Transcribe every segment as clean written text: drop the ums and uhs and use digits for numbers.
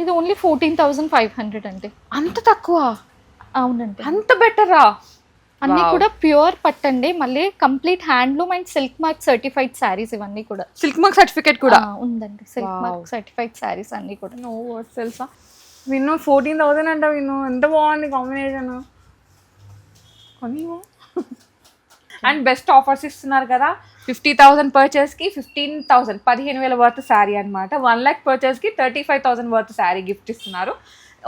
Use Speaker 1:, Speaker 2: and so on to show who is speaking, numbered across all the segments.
Speaker 1: ఇది ఓన్లీ 14,500 అండి.
Speaker 2: అంత తక్కువ?
Speaker 1: అవునండి,
Speaker 2: అంత బెటరా?
Speaker 1: అన్ని కూడా ప్యూర్ పట్టండి, మళ్ళీ complete handloom and silk mark certified saris ఇవన్నీ కూడా.
Speaker 2: సిల్క్ మార్క్ సర్టిఫికేట్ కూడా
Speaker 1: ఉందండి, సిల్క్ మార్క్ సర్టిఫైడ్ శారీస్ అన్ని కూడా.
Speaker 2: నో వర్డ్స్ తెలుసా విన్ను. 14,000 అంట విన్ను, ఎంత బాగుంది కాంబినేషన్. అండ్ బెస్ట్ ఆఫర్స్ ఇస్తున్నారు కదా. 50,000 పర్చేస్కి 15,000 15,000 వర్త్ శారీ అనమాట. 1 lakh పర్చేస్కి 35,000 వర్త్ శారీ గిఫ్ట్ ఇస్తున్నారు.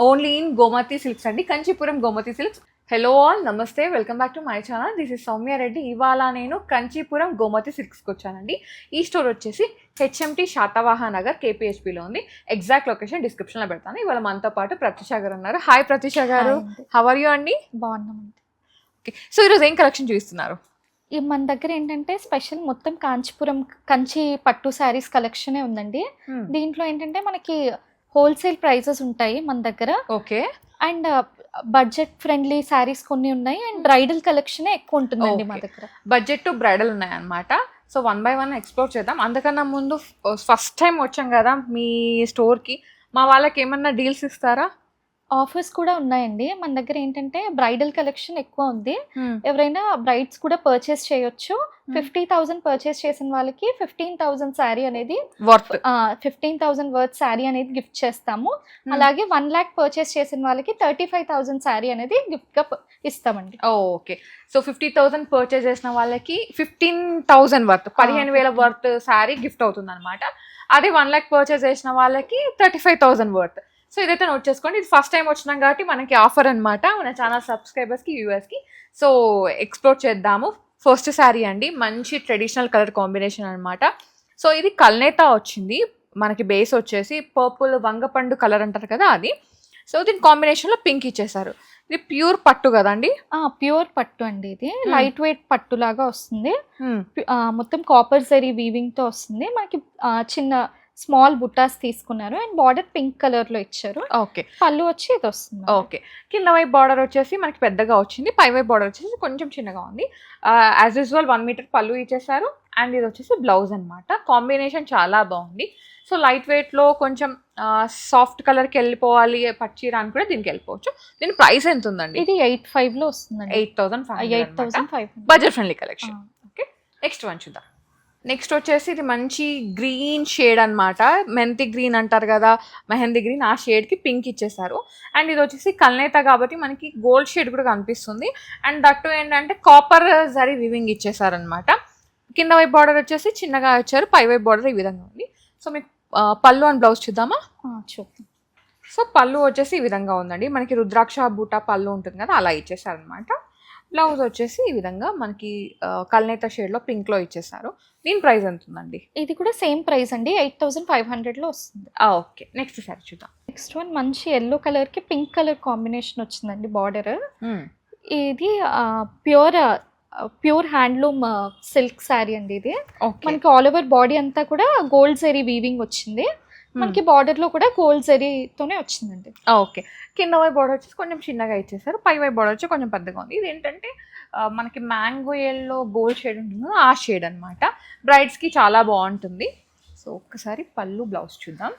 Speaker 2: ఓన్లీ ఇన్ గోమతి సిల్క్స్ అండి, Kanchipuram Gomathi silks. Hello all, namaste, welcome back to my channel. This is Soumya Reddy. ఇవాళ నేను కంచీపురం గోమతి సిల్క్స్కి వచ్చానండి. ఈ స్టోర్ వచ్చేసి హెచ్ఎంటి శాతవాహ నగర్ కేపీహెచ్పిలో ఉంది. ఎగ్జాక్ట్ లొకేషన్ డిస్క్రిప్షన్లో పెడతాను. ఇవాళ మనతో పాటు ప్రత్యూష గారు ఉన్నారు. హాయ్ ప్రత్యూష గారు, హౌ ఆర్ యూ అండి?
Speaker 1: బాగున్నామండి.
Speaker 2: ఓకే, సో ఈరోజు ఏం కలెక్షన్ చూపిస్తున్నారు?
Speaker 1: ఈ మన దగ్గర ఏంటంటే స్పెషల్ మొత్తం కాంచీపురం కంచి పట్టు శారీస్ కలెక్షనే ఉందండి. దీంట్లో ఏంటంటే మనకి హోల్సేల్ ప్రైజెస్ ఉంటాయి మన దగ్గర.
Speaker 2: Okay.
Speaker 1: And budget friendly saris కొన్ని ఉన్నాయి, అండ్ బ్రైడల్ కలెక్షనే ఎక్కువ ఉంటుందండి మా దగ్గర.
Speaker 2: బడ్జెట్ టు బ్రైడల్ ఉన్నాయన్నమాట. సో 1 by 1 ఎక్స్ప్లోర్ చేద్దాం. అందుకన్నా ముందు ఫస్ట్ టైం వచ్చాం కదా మీ స్టోర్కి, మా వాళ్ళకి ఏమన్నా డీల్స్ ఇస్తారా?
Speaker 1: ఆఫర్స్ కూడా ఉన్నాయండి మన దగ్గర. ఏంటంటే బ్రైడల్ కలెక్షన్ ఎక్కువ ఉంది, ఎవరైనా బ్రైడ్స్ కూడా పర్చేస్ చేయొచ్చు. 50,000 పర్చేస్ చేసిన వాళ్ళకి 15,000 శారీ అనేది 15,000 వర్త్ శారీ అనేది గిఫ్ట్ చేస్తాము. అలాగే 1 lakh పర్చేస్ చేసిన వాళ్ళకి 35,000 శారీ అనేది గిఫ్ట్ గా ఇస్తామండి.
Speaker 2: ఓకే, సో 50,000 పర్చేస్ చేసిన వాళ్ళకి 15,000 వర్త్ 15,000 వర్త్ శారీ గిఫ్ట్ అవుతుంది అనమాట. అదే 1 lakh పర్చేస్ చేసిన వాళ్ళకి 35,000 వర్త్. సో ఇదైతే నోట్ చేసుకోండి. ఇది ఫస్ట్ టైం వచ్చినాం కాబట్టి మనకి ఆఫర్ అనమాట మన ఛానల్ సబ్స్క్రైబర్స్కి, వ్యూవర్స్కి. సో ఎక్స్ప్లోర్ చేద్దాము. ఫస్ట్ శారీ అండి, మంచి ట్రెడిషనల్ కలర్ కాంబినేషన్ అనమాట. సో ఇది కల్నేత వచ్చింది మనకి. బేస్ వచ్చేసి పర్పుల్ వంగపండు కలర్ అంటారు కదా అది. సో దీని కాంబినేషన్లో పింక్ ఇచ్చేసారు. ఇది ప్యూర్ పట్టు కదండి?
Speaker 1: ప్యూర్ పట్టు అండి. ఇది లైట్ వెయిట్ పట్టు లాగా వస్తుంది. మొత్తం కాపర్ జరీ వీవింగ్ తో వస్తుంది. మనకి చిన్న స్మాల్ బుట్టాస్ తీసుకున్నారు, అండ్ బార్డర్ పింక్ కలర్ లో ఇచ్చారు.
Speaker 2: ఓకే,
Speaker 1: పళ్ళు వచ్చి ఇది వస్తుంది.
Speaker 2: ఓకే, కింద వైపు బార్డర్ వచ్చేసి మనకి పెద్దగా వచ్చింది, పై వైపు బార్డర్ వచ్చేసి కొంచెం చిన్నగా ఉంది. యాజ్ యూజువల్ 1 మీటర్ పళ్ళు ఇచ్చేసారు. అండ్ ఇది వచ్చేసి బ్లౌజ్ అనమాట. కాంబినేషన్ చాలా బాగుంది. సో లైట్ వెయిట్ లో కొంచెం సాఫ్ట్ కలర్ కి వెళ్ళిపోవాలి పచ్చీర అని కూడా దీనికి వెళ్ళిపోవచ్చు. దీని ప్రైస్ ఎంత ఉందండి?
Speaker 1: ఇది 8,500 లో వస్తుంది.
Speaker 2: 8,500 budget friendly collection. Okay, next one చూద్దాం. నెక్స్ట్ వచ్చేసి ఇది మంచి గ్రీన్ షేడ్ అనమాట. మెంతి గ్రీన్ అంటారు కదా, మెహందీ గ్రీన్, ఆ షేడ్కి పింక్ ఇచ్చేసారు. అండ్ ఇది వచ్చేసి కల్నేత కాబట్టి మనకి గోల్డ్ షేడ్ కూడా కనిపిస్తుంది. అండ్ దట్టు ఏంటంటే కాపర్ జరీ వివింగ్ ఇచ్చేసారనమాట. కింద వైపు బార్డర్ వచ్చేసి చిన్నగా ఇచ్చారు, పై వైపు బార్డర్ ఈ విధంగా ఉంది. సో మీకు పళ్ళు అండ్ బ్లౌజ్ చూద్దామా?
Speaker 1: చూద్దాం.
Speaker 2: సో పళ్ళు వచ్చేసి ఈ విధంగా ఉందండి. మనకి రుద్రాక్ష బూటా పళ్ళు ఉంటుంది కదా, అలా ఇచ్చేసారనమాట. బ్లౌజ్ వచ్చేసి ఈ విధంగా మనకి కల్నేత షేడ్లో పింక్లో ఇచ్చేసారు. దీని ప్రైస్ ఎంత ఉందండి?
Speaker 1: ఇది కూడా సేమ్ ప్రైస్ అండి, 8,500 లో వస్తుంది.
Speaker 2: ఓకే, నెక్స్ట్ సారీ చూద్దాం.
Speaker 1: నెక్స్ట్ వన్ మంచి ఎల్లో కలర్ కి పింక్ కలర్ కాంబినేషన్ వచ్చిందండి బార్డర్. ఇది ప్యూర్ హ్యాండ్లూమ్ సిల్క్ శారీ అండి. ఇది మనకి ఆల్ ఓవర్ బాడీ అంతా కూడా గోల్డ్ జరీ వీవింగ్ వచ్చింది. మనకి బార్డర్ లో కూడా గోల్డ్ జరీతోనే వచ్చిందండి.
Speaker 2: ఓకే, కింద వైపు బార్డర్ వచ్చేసి కొంచెం చిన్నగా ఇచ్చేసారు, పై వైపు బార్డర్ వచ్చి కొంచెం పెద్దగా ఉంది. ఇది ఏంటంటే మనకి మ్యాంగో ఎల్లో గోల్డ్ షేడ్ ఉంటుంది కదా, ఆ షేడ్ అనమాట. బ్రైడ్స్కి చాలా బాగుంటుంది. సో ఒక్కసారి పళ్ళు బ్లౌజ్ చూద్దాం.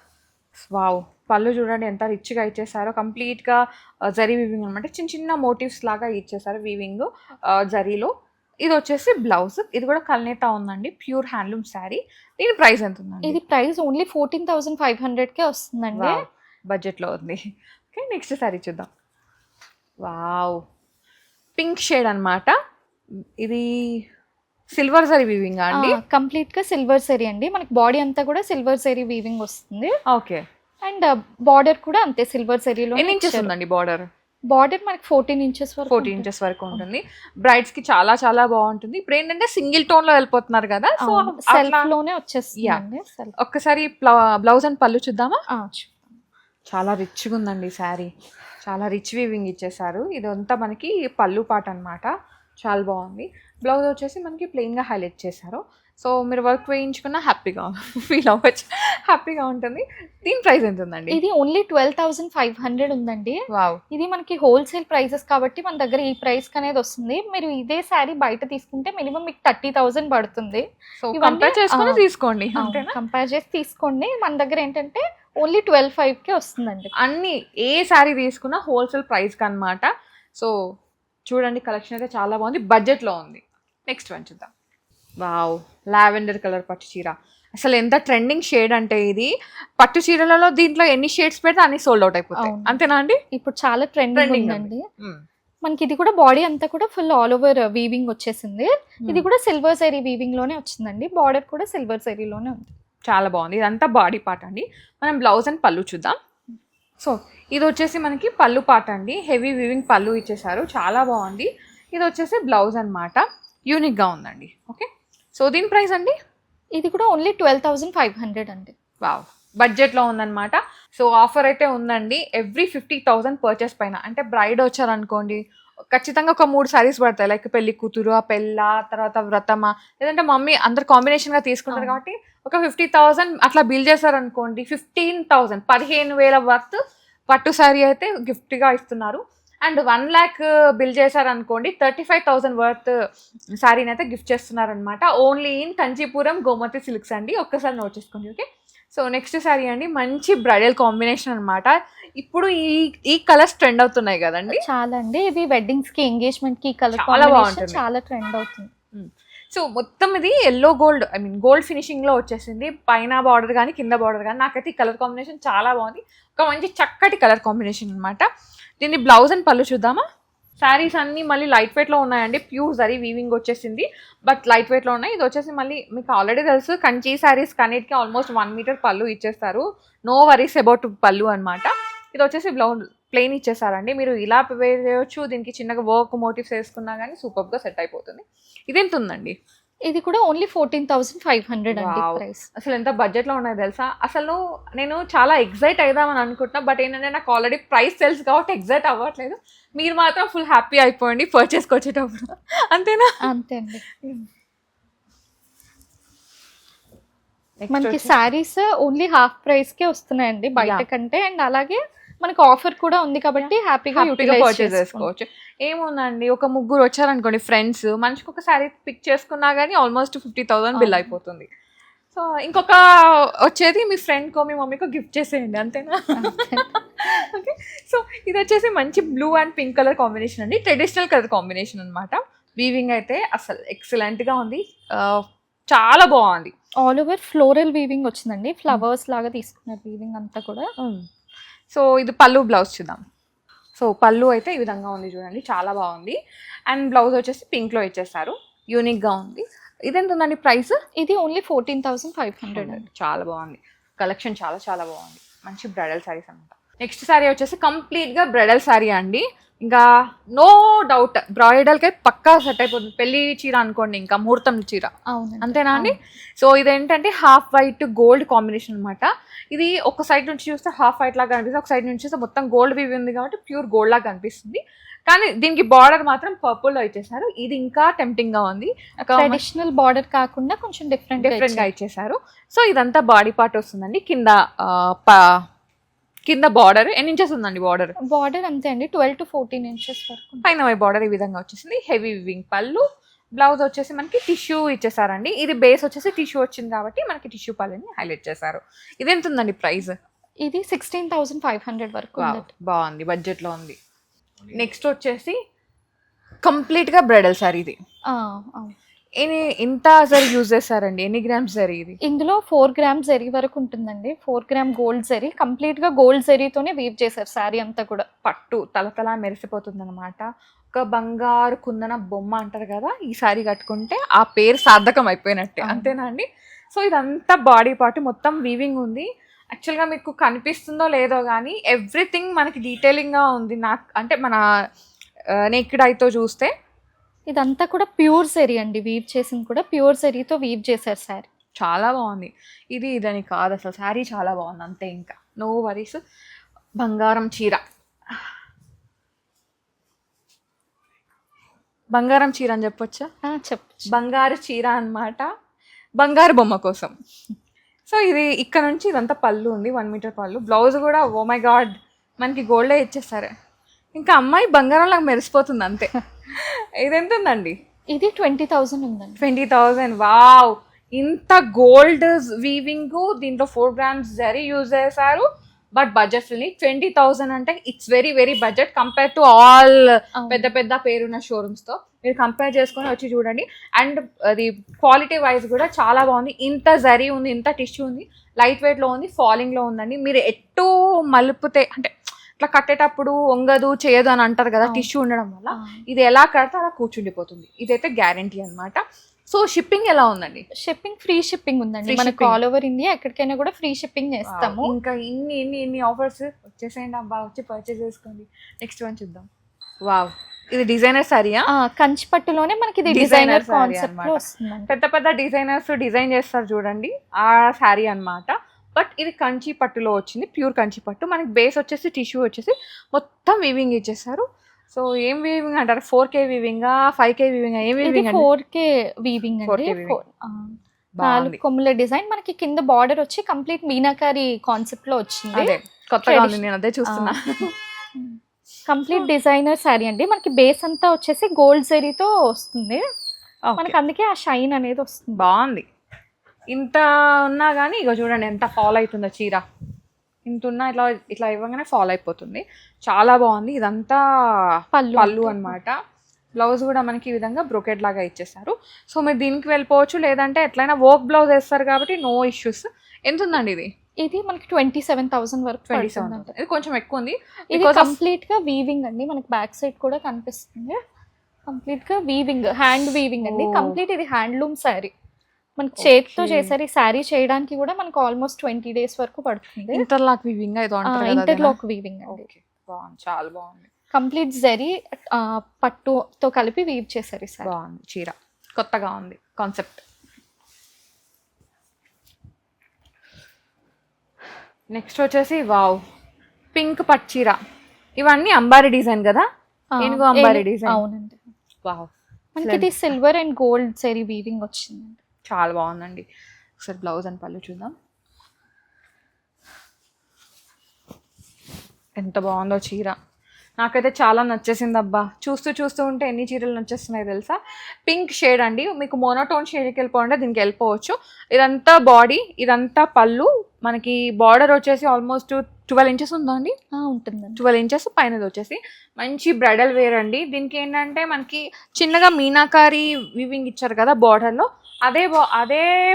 Speaker 2: వావ్, పళ్ళు చూడండి ఎంత రిచ్గా ఇచ్చేసారో. కంప్లీట్గా జరీ వీవింగ్ అనమాట. చిన్న చిన్న మోటివ్స్ లాగా ఇచ్చేసారు వీవింగ్ జరీలో. ఇది వచ్చేసి బ్లౌజ్. ఇది కూడా కల్నేత ఉందండి, ప్యూర్ హ్యాండ్లూమ్ శారీ. దీని ప్రైస్ ఎంత ఉందండి?
Speaker 1: ఇది ప్రైస్ ఓన్లీ 14,500కే వస్తుందండి,
Speaker 2: బడ్జెట్లో ఉంది. ఓకే, నెక్స్ట్ శారీ చూద్దాం. వావ్, పింక్ షేడ్ అనమాట. ఇది సిల్వర్ జరీ వీవింగ్ అండి?
Speaker 1: కంప్లీట్ గా సిల్వర్ జరీ అండి. మనకి బాడీ అంతా కూడా సిల్వర్ జరీ వీవింగ్ వస్తుంది.
Speaker 2: ఓకే,
Speaker 1: అండ్ బార్డర్ కూడా అంతే సిల్వర్ జరీలో.
Speaker 2: ఎన్ని ఇంచెస్ ఉందండి బార్డర్?
Speaker 1: బార్డర్ మనకి 14 ఇంచెస్
Speaker 2: వరకు ఉంటుంది. బ్రైడ్స్ కి చాలా చాలా బాగుంటుంది. ఇప్పుడు ఏంటంటే సింగిల్ టోన్ లో వెళ్ళిపోతున్నారు కదా, సో
Speaker 1: సెల్ఫ్ లోనే వచ్చేస్తుంది.
Speaker 2: ఒక్కసారి బ్లౌజ్ అండ్ పళ్ళు చూద్దామా? చాలా రిచ్గా ఉందండి శారీ. చాలా రిచ్ వీవింగ్ ఇచ్చేసారు. ఇదంతా మనకి పళ్ళు పాట అనమాట. చాలా బాగుంది. బ్లౌజ్ వచ్చేసి మనకి ప్లెయిన్గా హైలైట్ చేశారు. సో మీరు వర్క్ వేయించుకున్న హ్యాపీగా ఫీల్ అవ్వచ్చు, హ్యాపీగా ఉంటుంది. దీని ప్రైస్ ఎంత ఉందండి?
Speaker 1: ఇది ఓన్లీ 12,500 ఉందండి.
Speaker 2: వావ్,
Speaker 1: ఇది మనకి హోల్సేల్ ప్రైసెస్ కాబట్టి మన దగ్గర ఈ ప్రైస్ అనేది వస్తుంది. మీరు ఇదే శారీ బయట తీసుకుంటే మినిమం మీకు 30,000 పడుతుంది.
Speaker 2: సో కంపేర్ చేసుకొని తీసుకోండి,
Speaker 1: కంపేర్ చేసి తీసుకోండి. మన దగ్గర ఏంటంటే ఓన్లీ 12,500కే వస్తుందండి.
Speaker 2: అన్ని ఏ శారీ తీసుకున్నా హోల్సేల్ ప్రైస్కి అనమాట. సో చూడండి కలెక్షన్ అయితే చాలా బాగుంది, బడ్జెట్లో ఉంది. నెక్స్ట్ వన్ చూద్దాం. వావ్, లావెండర్ కలర్ పట్టు చీర. అసలు ఎంత ట్రెండింగ్ షేడ్ అంటే ఇది. పట్టు చీరలలో దీంట్లో ఎన్ని షేడ్స్ పెడితే అన్ని సోల్డ్ అవుట్ అయిపోతాయి, అంతేనా అండి?
Speaker 1: ఇప్పుడు చాలా ట్రెండింగ్ ఉందండి. మనకి ఇది కూడా బాడీ అంతా కూడా ఫుల్ ఆల్ ఓవర్ వీవింగ్ వచ్చేసింది. ఇది కూడా సిల్వర్ జరీ వీవింగ్ లోనే వచ్చిందండి. బార్డర్ కూడా సిల్వర్ జరీలోనే ఉంది.
Speaker 2: చాలా బాగుంది. ఇదంతా బాడీ పార్ట్ అండి. మనం బ్లౌజ్ అండ్ పళ్ళు చూద్దాం. సో ఇది వచ్చేసి మనకి పళ్ళు పార్ట్ అండి. హెవీ వీవింగ్ పళ్ళు ఇచ్చేసారు, చాలా బాగుంది. ఇది వచ్చేసి బ్లౌజ్ అనమాట. యూనిక్గా ఉందండి. ఓకే, సో దీని ప్రైస్ అండి?
Speaker 1: ఇది కూడా ఓన్లీ 12,500 అండి.
Speaker 2: వావ్, బడ్జెట్లో ఉందన్నమాట. సో ఆఫర్ అయితే ఉందండి. ఎవ్రీ 50,000 పర్చేస్ పైన, అంటే బ్రైడ్ వచ్చారనుకోండి ఖచ్చితంగా ఒక 3 సారీస్ పడతాయి. లైక్ పెళ్లి కూతురు, ఆ పెళ్ళ, తర్వాత వ్రతమా, లేదంటే మమ్మీ అందరు కాంబినేషన్గా తీసుకుంటారు కాబట్టి ఒక 50,000 అట్లా బిల్ చేశారనుకోండి 15,000 15,000 వర్త్ పట్టు శారీ అయితే గిఫ్ట్గా ఇస్తున్నారు. అండ్ 1 lakh బిల్ చేశారనుకోండి 35,000 వర్త్ శారీని అయితే గిఫ్ట్ చేస్తున్నారనమాట. Only in Kanchipuram Gomathi silks అండి. ఒక్కసారి నోట్ చేసుకోండి. ఓకే, సో నెక్స్ట్ శారీ అండి, మంచి బ్రైడల్ కాంబినేషన్ అనమాట. ఇప్పుడు ఈ కలర్స్ ట్రెండ్ అవుతున్నాయి కదండి.
Speaker 1: చాలా అండి. ఇవి వెడ్డింగ్స్ కి, ఎంగేజ్మెంట్ కి కలర్
Speaker 2: చాలా బాగుంటుంది,
Speaker 1: చాలా ట్రెండ్ అవుతుంది.
Speaker 2: సో మొత్తం ఇది yellow gold, I mean gold finishing లో వచ్చేసింది. పైన బార్డర్ కానీ కింద బార్డర్ కానీ నాకైతే ఈ కలర్ కాంబినేషన్ చాలా బాగుంది. ఒక మంచి చక్కటి కలర్ కాంబినేషన్ అనమాట. దీన్ని బ్లౌజ్ అండ్ పళ్ళు చూద్దామా. శారీస్ అన్నీ మళ్ళీ లైట్ వెయిట్లో ఉన్నాయండి. ప్యూర్ జరీ వీవింగ్ వచ్చేసింది, బట్ లైట్ వెయిట్లో ఉన్నాయి. ఇది వచ్చేసి మళ్ళీ మీకు ఆల్రెడీ తెలుసు, కంచి శారీస్ కన్నిటికి ఆల్మోస్ట్ 1 మీటర్ పళ్ళు ఇచ్చేస్తారు. నో వరీస్ అబౌట్ పళ్ళు అనమాట. ఇది వచ్చేసి బ్లౌజ్ ప్లెయిన్ ఇచ్చేసారండి. మీరు ఇలా వేర్ చేయొచ్చు, దీనికి చిన్నగా వర్క్ మోటివ్స్ వేసుకున్నా కానీ సూపర్గా సెట్ అయిపోతుంది. ఇదెంత ఉందండి?
Speaker 1: ఇది కూడా ఓన్లీ 14,500 అండి ప్రైస్.
Speaker 2: అసలు ఎంత బడ్జెట్లో ఉన్నాయి తెలుసా. అసలు నేను చాలా ఎగ్జైట్ అయిదామని అనుకుంటున్నా, బట్ ఏంటంటే నాకు ఆల్రెడీ ప్రైస్ తెలుసు కాబట్టి ఎగ్జైట్ అవ్వట్లేదు. మీరు మాత్రం ఫుల్ హ్యాపీ అయిపోండి పర్చేస్కి వచ్చేటప్పుడు, అంతేనా?
Speaker 1: అంతే అండి. మనకి శారీస్ ఓన్లీ హాఫ్ ప్రైస్ కే వస్తున్నాయండి బయట కంటే. అండ్ అలాగే మనకు ఆఫర్ కూడా ఉంది కాబట్టి హ్యాపీగా
Speaker 2: పర్చేస్ చేసుకోవచ్చు. ఏముందండి, ఒక ముగ్గురు వచ్చారనుకోండి ఫ్రెండ్స్, మనిషికి ఒక శారీ పిక్ చేసుకున్నా కానీ ఆల్మోస్ట్ 50,000 బిల్ అయిపోతుంది. సో ఇంకొక వచ్చేది మీ ఫ్రెండ్కో మీ మమ్మీకో గిఫ్ట్ చేసేయండి, అంతేనా? ఓకే, సో ఇది వచ్చేసి మంచి blue and pink colour combination అండి. ట్రెడిషనల్ కలర్ కాంబినేషన్ అనమాట. వీవింగ్ అయితే అసలు ఎక్సలెంట్గా ఉంది, చాలా బాగుంది.
Speaker 1: ఆల్ ఓవర్ ఫ్లోరల్ వీవింగ్ వచ్చిందండి. ఫ్లవర్స్ లాగా తీసుకున్నారు వీవింగ్ అంతా కూడా.
Speaker 2: సో ఇది పళ్ళు, బ్లౌజ్ చూద్దాం. సో పళ్ళు అయితే ఈ విధంగా ఉంది చూడండి, చాలా బాగుంది. అండ్ బ్లౌజ్ వచ్చేసి పింక్లో ఇచ్చేస్తారు, యూనిక్గా ఉంది. ఇదెంత ఉందండి ప్రైస్?
Speaker 1: ఇది ఓన్లీ 14,500 అండి.
Speaker 2: చాలా బాగుంది కలెక్షన్, చాలా చాలా బాగుంది. మంచి బ్రైడల్ శారీస్ అనమాట. నెక్స్ట్ శారీ వచ్చేసి కంప్లీట్గా బ్రైడల్ శారీ అండి. ఇంకా నో డౌట్ బ్రైడల్కి పక్కా సెట్ అయిపోతుంది. పెళ్లి చీర అనుకోండి, ఇంకా ముహూర్తం చీర, అంతేనా అండి? సో ఇదేంటంటే హాఫ్ వైట్ గోల్డ్ కాంబినేషన్ అనమాట. ఇది ఒక సైడ్ నుంచి చూస్తే హాఫ్ వైట్ లాగా కనిపిస్తుంది, ఒక సైడ్ నుంచి చూస్తే మొత్తం గోల్డ్ వీవ్ ఉంది కాబట్టి ప్యూర్ గోల్డ్ లాగా కనిపిస్తుంది. కానీ దీనికి బార్డర్ మాత్రం పర్పుల్లో ఇచ్చేసారు. ఇది ఇంకా టెంప్టింగ్ గా ఉంది.
Speaker 1: ట్రెడిషనల్ బార్డర్ కాకుండా కొంచెం డిఫరెంట్
Speaker 2: గా ఇచ్చేసారు. సో ఇదంతా బాడీ పార్ట్ వస్తుందండి. కింద బార్డర్ ఎన్ని ఇంచెస్ ఉందండి? బార్డర్
Speaker 1: అంతే అండి, 12 to 14 ఇంచెస్ వరకు.
Speaker 2: పైన బార్డర్ ఈ విధంగా వచ్చేసింది. హెవీ వివింగ్ పళ్ళు, బ్లౌజ్ వచ్చేసి మనకి టిష్యూ ఇచ్చేసారండి. ఇది బేస్ వచ్చేసి టిష్యూ వచ్చింది కాబట్టి మనకి టిష్యూ పళ్ళని హైలైట్ చేశారు. ఇది ఎంత ఉందండి ప్రైస్?
Speaker 1: ఇది 16,500 వరకు.
Speaker 2: బాగుంది, బడ్జెట్లో ఉంది. నెక్స్ట్ వచ్చేసి కంప్లీట్గా బ్రైడల్ సారీ. ఇది ఎంత జరీ యూజ్ చేస్తారండి? ఎన్ని గ్రామ్స్ జరీ ఇది?
Speaker 1: ఇందులో 4 grams జరీ వరకు ఉంటుందండి. 4 gram గోల్డ్ జరీ, కంప్లీట్ గా గోల్డ్ జరీతోనే వీవ్ చేశారు సారీ అంతా కూడా.
Speaker 2: పట్టు తలతలా మెరిసిపోతుంది అనమాట. ఒక బంగారు కుందన బొమ్మ అంటారు కదా, ఈ సారీ కట్టుకుంటే ఆ పేరు సార్థకం అయిపోయినట్టే, అంతేనా అండి? సో ఇదంతా బాడీ పార్ట్ మొత్తం వీవింగ్ ఉంది. యాక్చువల్గా మీకు కనిపిస్తుందో లేదో కానీ ఎవ్రీథింగ్ మనకి డీటెయిలింగ్గా ఉంది. నాకు అంటే మన నేకెడ్ ఐతో చూస్తే
Speaker 1: ఇదంతా కూడా ప్యూర్ జరీ అండి. వీవ్ చేసింది కూడా ప్యూర్ జరీతో వీవ్ చేశారు శారీ.
Speaker 2: చాలా బాగుంది. ఇదని కాదు అసలు, శారీ చాలా బాగుంది అంతే, ఇంకా నో వరీస్. బంగారం చీర, బంగారం చీర అని చెప్పొచ్చా?
Speaker 1: చెప్పచ్చు.
Speaker 2: బంగారు చీర అన్నమాట, బంగారు బొమ్మ కోసం. సో ఇది ఇక్కడ నుంచి ఇదంతా పళ్ళు ఉంది, 1 మీటర్ పళ్ళు. బ్లౌజ్ కూడా ఓ మై గాడ్ మనకి గోల్డే ఇచ్చేస్తారు. ఇంకా అమ్మాయి బంగారం లాగా మెరిసిపోతుంది అంతే. ఇది ఎంత ఉందండి?
Speaker 1: ఇది 20,000 ఉందండి.
Speaker 2: 20,000. వావ్, ఇంత గోల్డ్ వీవింగ్, దీంట్లో 4 grams జరీ యూజ్ చేశారు. But budget friendly. 20,000 అంటే it's very very budget compare to all పెద్ద పెద్ద పేరున్న షోరూమ్స్ తో మీరు కంపేర్ చేసుకొని వచ్చి చూడండి. అండ్ అది క్వాలిటీ వైజ్ కూడా చాలా బాగుంది. ఇంత జరీ ఉంది, ఇంత టిష్యూ ఉంది, లైట్ వెయిట్ లో ఉంది, ఫాలింగ్ లో ఉందండి. మీరు ఎటు మలుపుతే అంటే ఇట్లా కట్టేటప్పుడు వంగదు చేయదు అని అంటారు కదా టిష్యూ ఉండడం వల్ల, ఇది ఎలా కడితే అలా కూర్చుండిపోతుంది. ఇదైతే గ్యారంటీ అన్నమాట. సో షిప్పింగ్ ఎలా ఉందండి?
Speaker 1: షిప్పింగ్ ఫ్రీ షిప్పింగ్ ఉందండి మనకి ఆల్ ఓవర్ ఇండియా, ఎక్కడికైనా కూడా ఫ్రీ షిప్పింగ్ చేస్తాము.
Speaker 2: ఇంకా ఇన్ని ఆఫర్స్ వచ్చేసేయండి అబ్బా, వచ్చి పర్చేస్ చేసుకోండి. నెక్స్ట్ వన్ చూద్దాం. వావ్, ఇది డిజైనర్ సారీయా?
Speaker 1: కంచి పట్టులోనే మనకి ఇది డిజైనర్ కాన్సెప్ట్ లో వస్తుంది.
Speaker 2: పెద్ద పెద్ద డిజైనర్స్ డిజైన్ చేస్తారు చూడండి, ఆ శారీ అన్నమాట. బట్ ఇది కంచి పట్టులో వచ్చింది, ప్యూర్ కంచి పట్టు. మనకి బేస్ వచ్చేసి టిష్యూ వచ్చేసి మొత్తం వీవింగ్ ఇచ్చేసారు. సో ఏం వీవింగ్ అంటారు? 4K వీవింగ్, 5K వీవింగ్, ఏం వీవింగ్?
Speaker 1: 4K వీవింగ్ అండి. 4 కొమ్ముల డిజైన్ మనకి కింద బార్డర్ వచ్చి కంప్లీట్ మీనాకారి కాన్సెప్ట్ లో వచ్చింది.
Speaker 2: కొత్తగా ఉంది, నేను అదే చూస్తున్నా.
Speaker 1: కంప్లీట్ డిజైనర్ శారీ అండి. మనకి బేస్ అంతా వచ్చేసి గోల్డ్ జరీతో వస్తుంది, మనకి అందుకే ఆ షైన్ అనేది వస్తుంది.
Speaker 2: బాగుంది. ఇంత ఉన్నా కానీ ఇగో చూడండి ఎంత ఫాల్ అవుతుందో చీర. ఇంత ఉన్నా ఇట్లా ఇట్లా ఇవ్వగానే ఫాల్ అయిపోతుంది. చాలా బాగుంది. ఇదంతా పళ్ళు అన్నమాట. బ్లౌజ్ కూడా మనకి ఈ విధంగా బ్రొకెట్ లాగా ఇచ్చేస్తారు. సో మీరు దీనికి వెళ్ళిపోవచ్చు, లేదంటే ఎట్లయినా వర్క్ బ్లౌజ్ వేస్తారు కాబట్టి నో ఇష్యూస్. ఎంత ఉందండి ఇది?
Speaker 1: ఇది మనకి 27,000 వరకు.
Speaker 2: 27,000. ఇది కొంచెం ఎక్కువ ఉంది.
Speaker 1: ఇది కంప్లీట్ గా వీవింగ్ అండి. మనకి బ్యాక్ సైడ్ కూడా కనిపిస్తుంది. కంప్లీట్ గా వీవింగ్, హ్యాండ్ వీవింగ్ అండి. కంప్లీట్ ఇది హ్యాండ్లూమ్ శారీ, మనకి చేతితో చేశారు. ఈ శారీ చేయడానికి కూడా మనకు ఆల్మోస్ట్ 20 days వరకు పడుతుంది.
Speaker 2: ఇంటర్లాక్ వీవింగ్,
Speaker 1: ఇంటర్లాక్ వీవింగ్ అండి.
Speaker 2: బాగుంది, చాలా బాగుంది.
Speaker 1: కంప్లీట్ జరీ పట్టుతో కలిపి వీవ్ చేశారు ఈ శారీ.
Speaker 2: బాగుంది చీర, కొత్తగా ఉంది కాన్సెప్ట్. నెక్స్ట్ వచ్చేసి వావ్, పింక్ పచ్చీర. ఇవన్నీ అంబారీ డిజైన్ కదా? ఏనుగు అంబారీ డిజైన్.
Speaker 1: అవునండి.
Speaker 2: వావ్,
Speaker 1: మనకి ఇది silver and gold zari weaving వచ్చిందండి.
Speaker 2: చాలా బాగుందండి. ఒకసారి బ్లౌజ్ అండ్ పళ్ళు చూద్దాం. ఎంత బాగుందో చీర, నాకైతే చాలా నచ్చేసింది అబ్బా. చూస్తూ ఉంటే ఎన్ని చీరలు నచ్చేస్తున్నాయి తెలుసా. పింక్ షేడ్ అండి, మీకు మోనోటోన్ షేడ్కి వెళ్ళిపోండి, దీనికి వెళ్ళిపోవచ్చు. ఇదంతా బాడీ, ఇదంతా పళ్ళు. మనకి బార్డర్ వచ్చేసి ఆల్మోస్ట్ 12 inches ఉందా అండి?
Speaker 1: ఉంటుందండి.
Speaker 2: 12 inches. పైనది వచ్చేసి మంచి బ్రైడల్ వేర్ అండి. దీనికి ఏంటంటే మనకి చిన్నగా మీనాకారి వీవింగ్ ఇచ్చారు కదా బార్డర్లో, అదే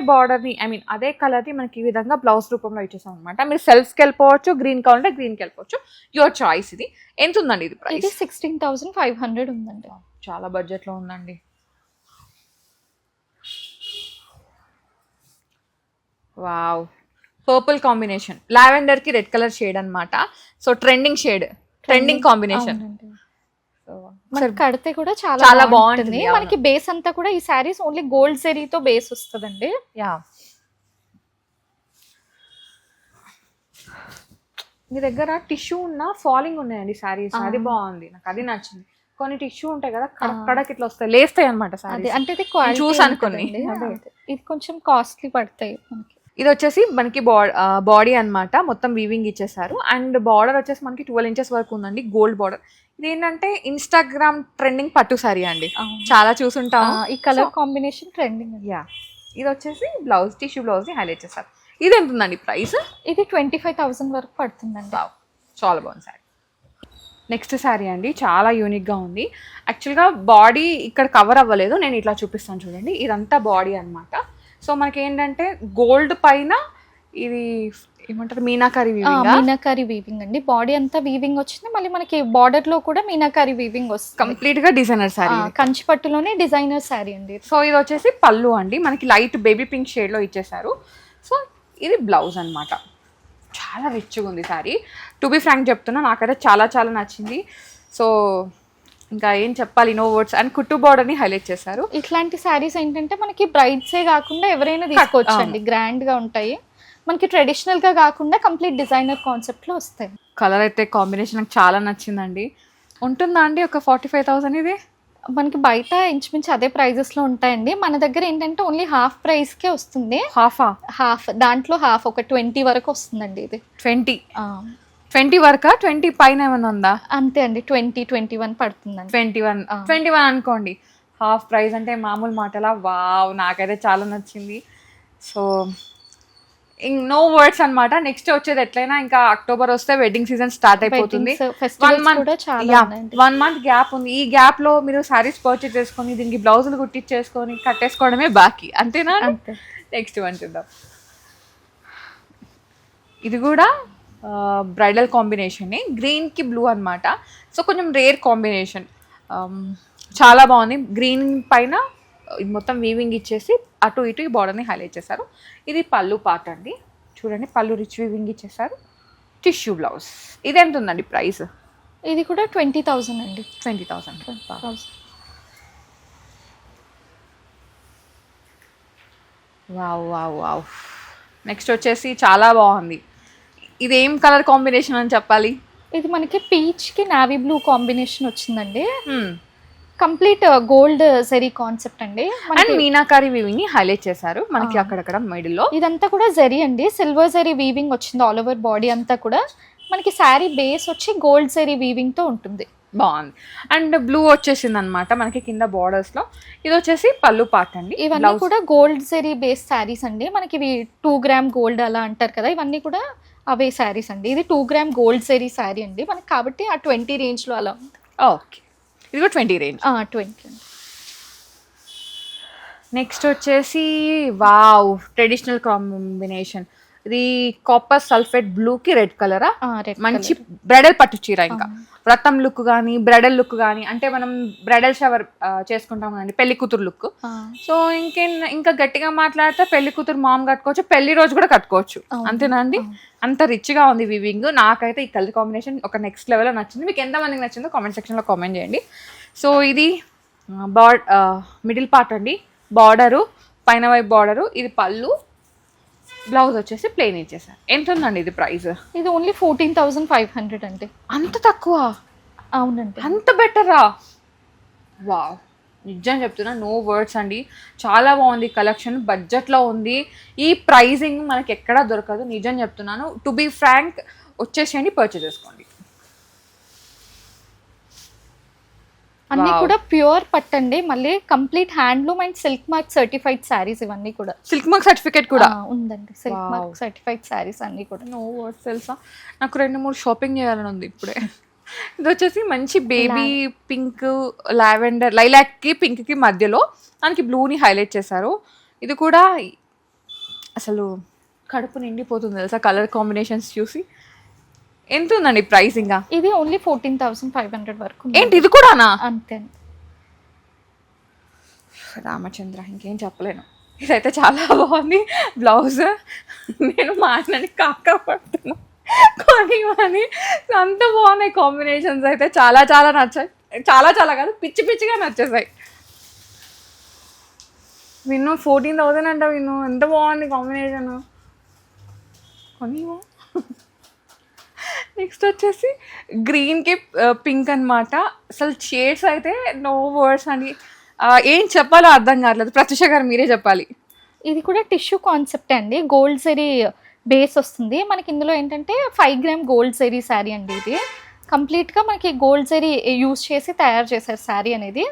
Speaker 2: బార్డర్ని అదే కలర్ని మనకి ఈ విధంగా బ్లౌజ్ రూపంలో ఇచ్చేసాం అనమాట. మీరు సెల్ఫ్కి వెళ్ళిపోవచ్చు, గ్రీన్ కావాలంటే గ్రీన్కి వెళ్ళిపోవచ్చు, యువర్ చాయిస్. ఇది ఎంత ఉందండి ఇది ప్రైస్?
Speaker 1: 16,500 ఉందండి.
Speaker 2: చాలా బడ్జెట్లో ఉందండి. వావ్, పర్పుల్ కాంబినేషన్, లావెండర్ కి రెడ్ కలర్ షేడ్ అన్నమాట. So trending combination.
Speaker 1: కడితే కూడా చాలా బాగుంటుంది. మనకి బేస్ అంతా కూడా ఈ సారీస్ ఓన్లీ గోల్డ్ జరీతో బేస్ వస్తుందండి.
Speaker 2: మీ దగ్గర టిష్యూ ఉన్న ఫాలింగ్ ఉన్నాయండి సారీస్, అది బాగుంది, నాకు అది నచ్చింది. కొన్ని టిష్యూ ఉంటాయి కదా కడకి ఇట్లా వస్తాయి, లేస్తాయి అనమాట సారీ.
Speaker 1: అంటే ఇది క్వాలిటీ
Speaker 2: చూసాను కొన్ని.
Speaker 1: ఇది కొంచెం కాస్ట్లీ పడతాయి మనకి.
Speaker 2: ఇది వచ్చేసి మనకి బాడీ అన్నమాట, మొత్తం వీవింగ్ ఇచ్చేసారు. అండ్ బార్డర్ వచ్చేసి మనకి 12 inches వరకు ఉందండి, గోల్డ్ బార్డర్. ఇది ఏంటంటే ఇన్స్టాగ్రామ్ ట్రెండింగ్ పట్టు సారీ అండి, చాలా చూసుంటాం.
Speaker 1: ఈ కలర్ కాంబినేషన్ ట్రెండింగ్.
Speaker 2: ఇది వచ్చేసి బ్లౌజ్, టిష్యూ బ్లౌజ్ ని హైలైట్ చేస్తారు. ఇది ఎంత ఉందండి ప్రైస్?
Speaker 1: ఇది 25,000 వరకు పడుతుందండి.
Speaker 2: చాలా బాగుంది సారీ. నెక్స్ట్ శారీ అండి, చాలా యూనిక్గా ఉంది. యాక్చువల్గా బాడీ ఇక్కడ కవర్ అవ్వలేదు, నేను ఇట్లా చూపిస్తాను చూడండి. ఇదంతా బాడీ అన్నమాట. సో మనకి ఏంటంటే గోల్డ్ పైన ఇది ఏమంటారు మీనాకారి
Speaker 1: వీవింగ్ అండి. బాడీ అంతా వీవింగ్ వచ్చింది, మళ్ళీ మనకి బార్డర్ లో కూడా మీనాకారి వీవింగ్ వస్తుంది.
Speaker 2: కంప్లీట్ గా డిజైనర్ శారీ,
Speaker 1: కంచి పట్టులోనే డిజైనర్ శారీ అండి.
Speaker 2: సో ఇది వచ్చేసి పళ్ళు అండి, మనకి లైట్ బేబీ పింక్ షేడ్ లో ఇచ్చేసారు. సో ఇది బ్లౌజ్ అన్నమాట. చాలా రిచ్గా ఉంది శారీ. టు బి ఫ్రాంక్ చెప్తున్నా, నాకైతే చాలా చాలా నచ్చింది. సో ఇంకా ఏం చెప్పాలి, నో వర్డ్స్. అండ్ కుట్టు బార్డర్ ని హైలైట్ చేశారు.
Speaker 1: ఇట్లాంటి శారీస్ ఏంటంటే మనకి బ్రైడ్సే కాకుండా ఎవరైనా తీసుకోవచ్చండి, గ్రాండ్ గా ఉంటాయి. మనకి ట్రెడిషనల్ గా కాకుండా కంప్లీట్ డిజైనర్ కాన్సెప్ట్ లో వస్తాయి.
Speaker 2: కలర్ అయితే కాంబినేషన్ నాకు చాలా నచ్చిందండి. ఉంటుందా అండి ఒక 45,000? ఇది
Speaker 1: మనకి బయట ఇంచుమించు అదే ప్రైజెస్ లో ఉంటాయండి. మన దగ్గర ఏంటంటే ఓన్లీ హాఫ్ ప్రైస్ కే వస్తుంది. హాఫ్ దాంట్లో హాఫ్ ఒక 20 వరకు వస్తుందండి. ఇది
Speaker 2: 20 వరకా? 20 పైన ఏమైనా ఉందా?
Speaker 1: అంతే అండి, 20-21 పడుతుందండి.
Speaker 2: 21 అనుకోండి. హాఫ్ ప్రైస్ అంటే మామూలు మాటలా? వావ్, నాకైతే చాలా నచ్చింది. సో నో వర్డ్స్ అన్నమాట. నెక్స్ట్ వచ్చేది ఎట్లయినా ఇంకా అక్టోబర్ వస్తే వెడ్డింగ్ సీజన్ స్టార్ట్ అయిపోతుంది. వన్ మంత్ గ్యాప్ ఉంది. ఈ గ్యాప్ లో మీరు సారీస్ పర్చేస్ చేసుకొని దీనికి బ్లౌజులు కుట్టించేసుకొని కట్టేసుకోవడమే బాకీ, అంతేనా? నెక్స్ట్ వన్ చూద్దాం. ఇది కూడా బ్రైడల్ కాంబినేషన్, గ్రీన్ కి బ్లూ అన్నమాట. సో కొంచెం రేర్ కాంబినేషన్, చాలా బాగుంది. గ్రీన్ పైన మొత్తం వీవింగ్ ఇచ్చేసి అటు ఇటు ఈ బార్డర్ని హైలైట్ చేశారు. ఇది పళ్ళు పార్ట్ అండి, చూడండి పళ్ళు రిచ్ వీవింగ్ ఇచ్చేసారు. Tissue blouse. ఇది ఎంత ఉందండి ప్రైస్?
Speaker 1: ఇది కూడా 20,000 అండి.
Speaker 2: 20,000. Wow wow wow. నెక్స్ట్ వచ్చేసి చాలా బాగుంది. ఇది ఏం కలర్ కాంబినేషన్ అని చెప్పాలి?
Speaker 1: ఇది మనకి పీచ్ కి నావీ బ్లూ కాంబినేషన్ వచ్చిందండి. కంప్లీట్ గోల్డ్ జరీ కాన్సెప్ట్ అండి.
Speaker 2: అండ్ మీనాకారి వీవింగ్ ని హైలైట్ చేశారు మనకి అక్కడక్కడ మిడిల్ లో.
Speaker 1: ఇదంతా కూడా జరీ అండి, సిల్వర్ జరీ వీవింగ్ వచ్చింది ఆల్ ఓవర్ బాడీ అంతా కూడా. మనకి శారీ బేస్ వచ్చి గోల్డ్ జరీ వీవింగ్ తో ఉంటుంది.
Speaker 2: బాగుంది. అండ్ బ్లూ వచ్చేసింది అనమాట మనకి కింద బార్డర్స్ లో. ఇది వచ్చేసి పళ్ళు పార్ట్ అండి.
Speaker 1: ఇవన్నీ కూడా గోల్డ్ జరీ బేస్ శారీస్ అండి. మనకి ఇవి 2 గ్రామ్ గోల్డ్ అలా అంటారు కదా, ఇవన్నీ కూడా అవే శారీస్ అండి. ఇది 2 గ్రామ్ గోల్డ్ జరీ శారీ అండి మనకి, కాబట్టి ఆ 20 రేంజ్ లో అలా ఉంది.
Speaker 2: ఓకే, ఇది కూడా 20 రేంజ్.
Speaker 1: 20.
Speaker 2: నెక్స్ట్ వచ్చేసి వావ్, ట్రెడిషనల్ కాంబినేషన్. ఇది కాపర్ సల్ఫేట్ బ్లూ కి రెడ్ కలరా, మంచి బ్రైడల్ పట్టు చీర. ఇంకా వ్రతం లుక్ కానీ బ్రైడల్ లుక్ కానీ, అంటే మనం బ్రైడల్ షవర్ చేసుకుంటాం కదండి, పెళ్లి కూతురు లుక్. సో ఇంకా గట్టిగా మాట్లాడితే పెళ్లి కూతురు మామ్ కట్టుకోవచ్చు, పెళ్లి రోజు కూడా కట్టుకోవచ్చు, అంతేనా అండి? అంత రిచ్ గా ఉంది వీవింగ్. నాకైతే ఈ కలర్ కాంబినేషన్ ఒక నెక్స్ట్ లెవెల్ లో నచ్చింది. మీకు ఎంతమందికి నచ్చిందో కామెంట్ సెక్షన్ లో కామెంట్ చేయండి. సో ఇది మిడిల్ పార్ట్ అండి, బార్డరు పైన వైపు బార్డరు. ఇది పళ్ళు, బ్లౌజ్ వచ్చేసి ప్లెయిన్ ఇచ్చేసారు. ఎంత ఉందండి ఇది ప్రైస్?
Speaker 1: ఇది ఓన్లీ 14,500 అండి.
Speaker 2: అంత తక్కువ?
Speaker 1: అవునండి.
Speaker 2: అంత బెటరా? వావ్, నిజం చెప్తున్నా, నో వర్డ్స్ అండి. చాలా బాగుంది కలెక్షన్, బడ్జెట్లో ఉంది. ఈ ప్రైజింగ్ మనకి ఎక్కడా దొరకదు, నిజం చెప్తున్నాను. టు బీ ఫ్రాంక్, వచ్చేసేయండి, పర్చేస్ చేసుకోండి.
Speaker 1: అన్ని కూడా ప్యూర్ పట్టండి, మళ్ళీ complete handloom and silk mark certified saris. ఇవన్నీ కూడా
Speaker 2: సిల్క్ మార్క్ సర్టిఫికేట్ కూడా
Speaker 1: ఉందండి. సిల్క్ మార్క్ సర్టిఫైడ్ శారీస్ అన్ని కూడా.
Speaker 2: నో వర్డ్స్ తెలుసా, నాకు 2-3 షాపింగ్ చేయాలని ఉంది ఇప్పుడే. ఇది వచ్చేసి మంచి బేబీ పింక్, లావెండర్, లైలాక్ కి పింక్ కి మధ్యలో దానికి బ్లూని హైలైట్ చేశారు. ఇది కూడా అసలు కడుపు నిండిపోతుంది తెలుసా కలర్ కాంబినేషన్స్ చూసి. ఎంత ఉందండి ప్రైస్? ఇంకా
Speaker 1: ఇది ఓన్లీ 14,500 వరకు.
Speaker 2: ఏంటి ఇది కూడానా?
Speaker 1: అంతే.
Speaker 2: రామచంద్ర, ఇంకేం చెప్పలేను. ఇదైతే చాలా బాగుంది బ్లౌజ్. నేను మా ఆయనని కాకపోతున్నా కానీ అంత బాగున్నాయి కాంబినేషన్స్. అయితే చాలా చాలా నచ్చాయి, చాలా చాలా కాదు పిచ్చి పిచ్చిగా నచ్చేసాయి. విన్ను 14,000 అంట. విన్ను ఎంత బాగుంది కాంబినేషన్. కొనివా. నెక్స్ట్ వచ్చేసి గ్రీన్కి పింక్ అనమాట. అసలు షేడ్స్ అయితే నో వర్డ్స్ అని ఏం చెప్పాలో అర్థం కావట్లేదు. ప్రత్యూష గారు మీరే చెప్పాలి.
Speaker 1: ఇది కూడా టిష్యూ కాన్సెప్ట్ అండి, గోల్డ్ జరీ బేస్ వస్తుంది మనకి. ఇందులో ఏంటంటే 5 గ్రామ్ గోల్డ్ జరీ శారీ అండి. ఇది కంప్లీట్గా మనకి గోల్డ్ జరీ యూజ్ చేసి తయారు చేశారు శారీ అనేది.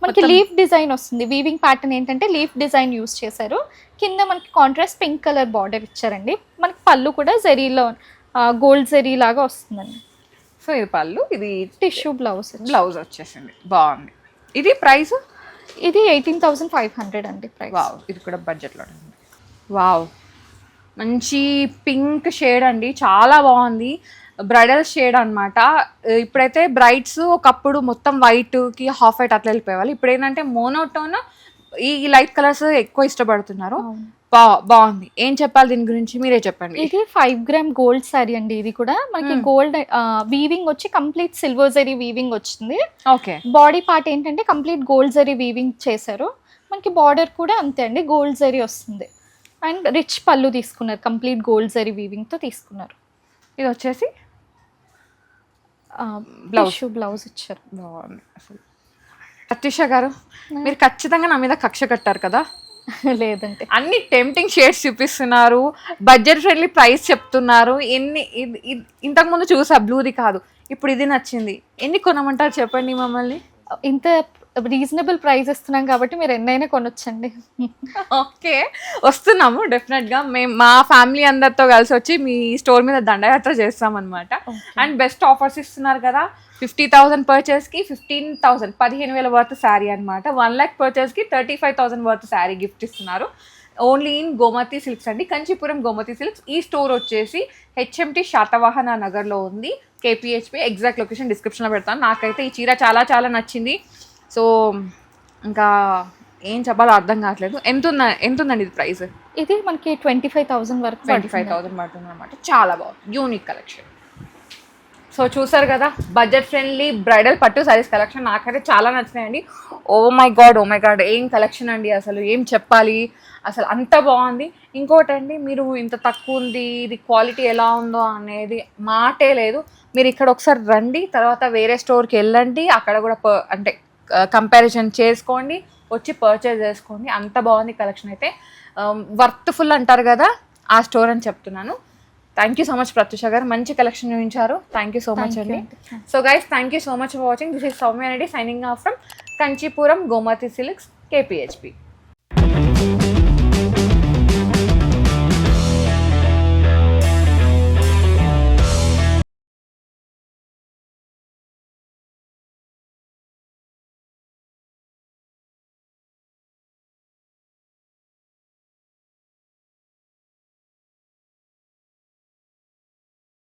Speaker 1: మనకి లీఫ్ డిజైన్ వస్తుంది. వీవింగ్ ప్యాటర్న్ ఏంటంటే లీఫ్ డిజైన్ యూజ్ చేశారు. కింద మనకి కాంట్రాస్ట్ పింక్ కలర్ బార్డర్ ఇచ్చారండి. మనకి పళ్ళు కూడా జరీలో గోల్డ్ జరీ లాగా వస్తుందండి.
Speaker 2: సో ఇది పళ్ళు, ఇది
Speaker 1: టిష్యూ బ్లౌజ్
Speaker 2: వచ్చేసింది. బాగుంది. ఇది ప్రైస్?
Speaker 1: ఇది 18,500 అండి ప్రైస్.
Speaker 2: వావ్, ఇది కూడా బడ్జెట్లో ఉంది. వావ్, మంచి పింక్ షేడ్ అండి, చాలా బాగుంది. బ్రైడల్ షేడ్ అనమాట. ఇప్పుడైతే బ్రైడ్స్ ఒకప్పుడు మొత్తం వైట్కి హాఫ్ వైట్ అట్లా వెళ్ళిపోయేవాళ్ళు. ఇప్పుడు ఏంటంటే మోనోటోన్ ఈ లైట్ కలర్స్ ఎక్కువ ఇష్టపడుతున్నారు. బాగుంది. ఏం చెప్పాలి దీని గురించి, మీరే చెప్పండి.
Speaker 1: ఇది 5 గ్రామ్ గోల్డ్ సారీ అండి. ఇది కూడా మనకి గోల్డ్ వీవింగ్ వచ్చి కంప్లీట్ సిల్వర్ జరీ వీవింగ్ వచ్చింది.
Speaker 2: ఓకే.
Speaker 1: బాడీ పార్ట్ ఏంటంటే కంప్లీట్ గోల్డ్ జరీ వీవింగ్ చేశారు. మనకి బార్డర్ కూడా అంతే అండి, గోల్డ్ జరీ వస్తుంది. అండ్ రిచ్ పళ్ళు తీసుకున్నారు, కంప్లీట్ గోల్డ్ జరీ వీవింగ్ తో తీసుకున్నారు.
Speaker 2: ఇది వచ్చేసి
Speaker 1: బ్లౌజ్ ఇచ్చారు.
Speaker 2: బాగుంది. అసలు ప్రత్యూష గారు, మీరు ఖచ్చితంగా నా మీద కక్ష కట్టారు కదా?
Speaker 1: లేదంటే
Speaker 2: అన్ని టెంప్టింగ్ షేడ్స్ చూపిస్తున్నారు, బడ్జెట్ ఫ్రెండ్లీ ప్రైస్ చెప్తున్నారు. ఇంతకుముందు చూసా బ్లూది కాదు, ఇప్పుడు ఇది నచ్చింది. ఎన్ని కొనమంటారు చెప్పండి మమ్మల్ని?
Speaker 1: ఇంత రీజనబుల్ ప్రైస్ ఇస్తున్నాం కాబట్టి మీరు ఎన్నైనా కొనొచ్చండి.
Speaker 2: ఓకే, వస్తున్నాము డెఫినెట్గా. మేము మా ఫ్యామిలీ అందరితో కలిసి వచ్చి మీ స్టోర్ మీద దండయాత్ర చేస్తాం అనమాట. అండ్ బెస్ట్ ఆఫర్స్ ఇస్తున్నారు కదా, 50,000 పర్చేస్కి 15,000 15,000 వర్త్ శారీ అనమాట. 1 lakh పర్చేస్కి 35,000 వర్త్ శారీ గిఫ్ట్ ఇస్తున్నారు. ఓన్లీ ఇన్ గోమతి సిల్క్స్ అండి, కంచీపురం గోమతి సిల్క్స్. ఈ స్టోర్ వచ్చేసి హెచ్ఎంటి శాతవాహన నగర్లో ఉంది, కేపీహెచ్పి. ఎగ్జాక్ట్ లొకేషన్ డిస్క్రిప్షన్లో పెడతాను. నాకైతే ఈ చీర చాలా చాలా నచ్చింది. సో ఇంకా ఏం చెప్పాలో అర్థం కావట్లేదు. ఎంత ఉందండి ఇది ప్రైస్?
Speaker 1: ఇది మనకి 25,000 వరకు
Speaker 2: 25,000 పడుతుంది అనమాట. చాలా బాగుంది, యూనిక్ కలెక్షన్. సో చూసారు కదా, బడ్జెట్ ఫ్రెండ్లీ బ్రైడల్ పట్టు సారీస్ కలెక్షన్ నాకైతే చాలా నచ్చినాయండి. ఓ మై గాడ్, ఏం కలెక్షన్ అండి, అసలు ఏం చెప్పాలి, అసలు అంత బాగుంది. ఇంకోటండి, మీరు ఇంత తక్కువ ఉంది, ఇది క్వాలిటీ ఎలా ఉందో అనేది మాటే లేదు. మీరు ఇక్కడ ఒకసారి రండి, తర్వాత వేరే స్టోర్కి వెళ్ళండి, అక్కడ కూడా అంటే కంపారిజన్ చేసుకోండి, వచ్చి పర్చేజ్ చేసుకోండి. అంత బాగుంది కలెక్షన్ అయితే. వర్త్ఫుల్ అంటారు కదా, ఆ స్టోర్ అని చెప్తున్నాను. Thank you so much Prathyusha గారు, మంచి కలెక్షన్ చూపించారు. థ్యాంక్ యూ సో మచ్ అండి. So guys, thank you so much for watching. This is Soumya Reddy signing off from Kanchipuram Gomathi silks, కేపీహెచ్పి.